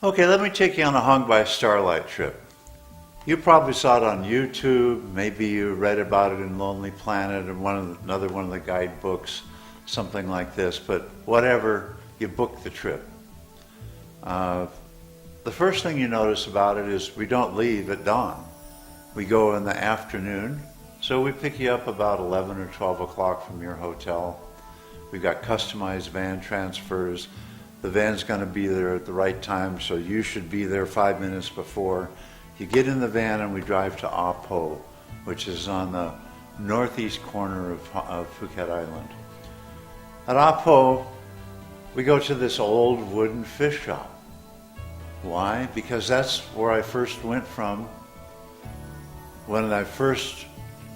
Okay, let me take you on a Hung by Starlight trip. You probably saw it on YouTube, maybe you read about it in Lonely Planet or another one of the guidebooks, something like this, but whatever, you booked the trip. The first thing you notice about it is we don't leave at dawn. We go in the afternoon, so we pick you up about 11 or 12 o'clock from your hotel. We've got customized van transfers. The van's going to be there at the right time, so you should be there 5 minutes before. You get in the van and we drive to Apo, which is on the northeast corner of Phuket Island. At Apo, we go to this old wooden fish shop. Why? Because that's where I first went from when I first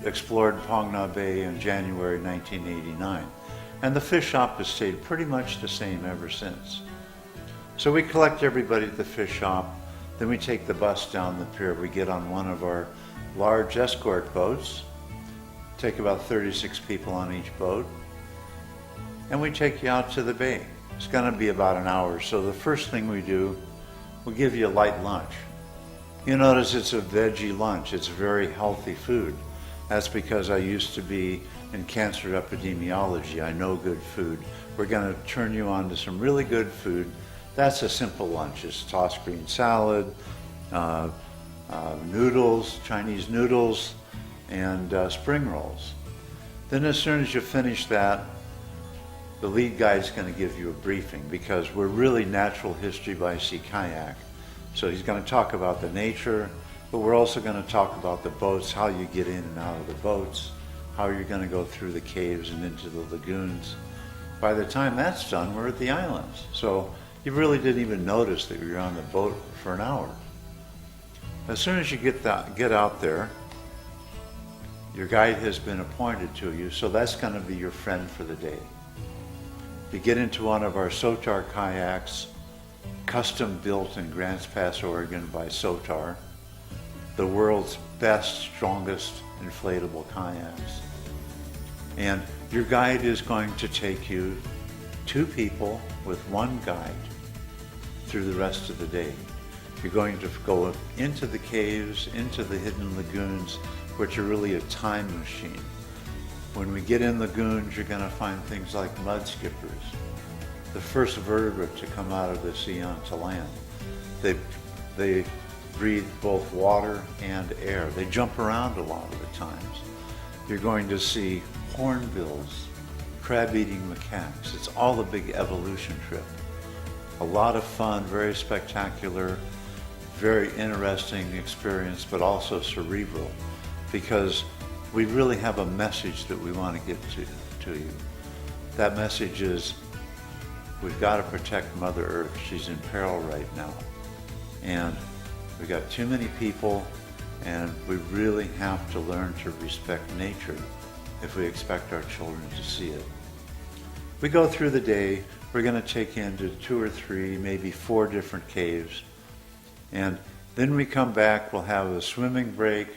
explored Phang Nga Bay in January 1989. And the fish shop has stayed pretty much the same ever since. So we collect everybody at the fish shop, then we take the bus down the pier. We get on one of our large escort boats, take about 36 people on each boat, and we take you out to the bay. It's going to be about an hour. So the first thing we do, we give you a light lunch. You notice it's a veggie lunch. It's very healthy food. That's because I used to be in cancer epidemiology. I know good food. We're going to turn you on to some really good food. That's a simple lunch. It's tossed green salad, noodles, Chinese noodles, and spring rolls. Then as soon as you finish that, the lead guide's going to give you a briefing because we're really natural history by sea kayak. So he's going to talk about the nature, but we're also going to talk about the boats, how you get in and out of the boats, how you're going to go through the caves and into the lagoons. By the time that's done, we're at the islands. So you really didn't even notice that you're on the boat for an hour. As soon as you get out there, your guide has been appointed to you, so that's going to be your friend for the day. You get into one of our Sotar kayaks, custom built in Grants Pass, Oregon by Sotar, the world's best, strongest inflatable kayaks. And your guide is going to take you, 2 people with 1 guide, through the rest of the day. You're going to go into the caves, into the hidden lagoons, which are really a time machine. When we get in lagoons, you're going to find things like mud skippers, the first vertebrate to come out of the sea onto land. They breathe both water and air. They jump around a lot of the times. You're going to see hornbills, crab-eating macaques. It's all a big evolution trip. A lot of fun, very spectacular, very interesting experience, but also cerebral, because we really have a message that we want to get to you. That message is, we've got to protect Mother Earth. She's in peril right now. And we've got too many people, and we really have to learn to respect nature if we expect our children to see it. We go through the day. We're going to take you into 2 or 3, maybe 4 different caves. And then we come back, we'll have a swimming break.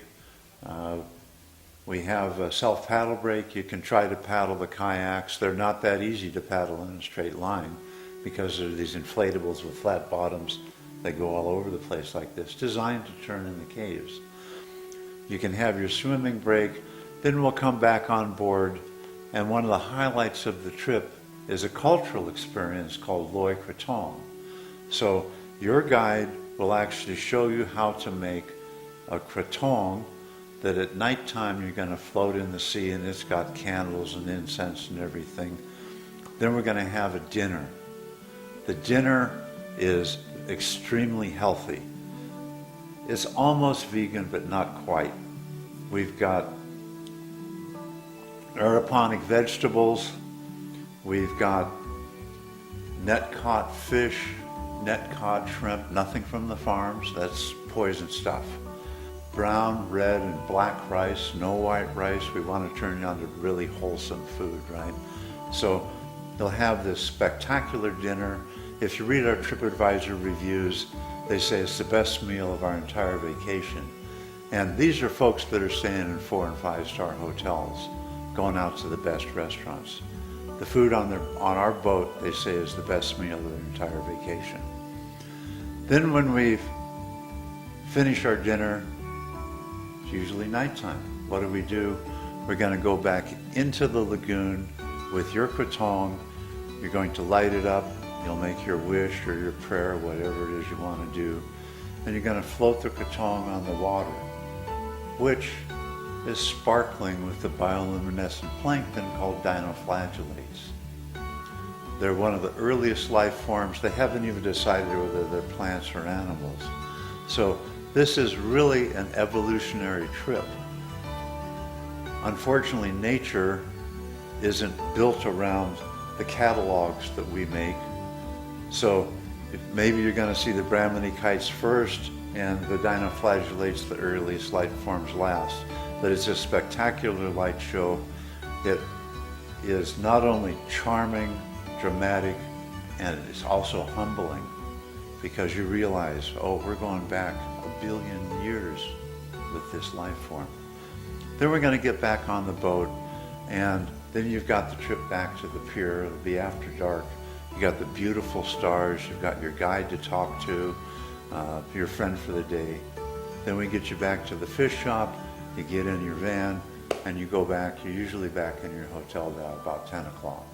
We have a self-paddle break. You can try to paddle the kayaks. They're not that easy to paddle in a straight line because they're these inflatables with flat bottoms. They go all over the place like this, designed to turn in the caves. You can have your swimming break. Then we'll come back on board, and one of the highlights of the trip is a cultural experience called Loy Krathong. So your guide will actually show you how to make a krathong that at nighttime you're going to float in the sea, and it's got candles and incense and everything. Then we're going to have a dinner. The dinner is extremely healthy. It's almost vegan, but not quite. We've got aeroponic vegetables. We've got net-caught fish, net-caught shrimp, nothing from the farms. That's poison stuff. Brown, red, and black rice, no white rice. We want to turn you on to really wholesome food, right? So they'll have this spectacular dinner. If you read our TripAdvisor reviews, they say it's the best meal of our entire vacation. And these are folks that are staying in 4- and 5-star hotels, going out to the best restaurants. The food on our boat, they say, is the best meal of their entire vacation. Then when we've finished our dinner, it's usually nighttime. What do? We're going to go back into the lagoon with your kratom. You're going to light it up. You'll make your wish or your prayer, whatever it is you want to do. And you're going to float the kratom on the water, which is sparkling with the bioluminescent plankton called dinoflagellates. They're one of the earliest life forms. They haven't even decided whether they're plants or animals. So this is really an evolutionary trip. Unfortunately, nature isn't built around the catalogs that we make. So maybe you're going to see the Brahminikites first and the dinoflagellates, the earliest life forms, last. But it's a spectacular light show. It is not only charming, dramatic, and it is also humbling, because you realize, oh, we're going back 1 billion years with this life form. Then we're going to get back on the boat, and then you've got the trip back to the pier. It'll be after dark. You got the beautiful stars. You've got your guide to talk to, your friend for the day. Then we get you back to the fish shop. You get in your van, and you go back. You're usually back in your hotel by about 10 o'clock.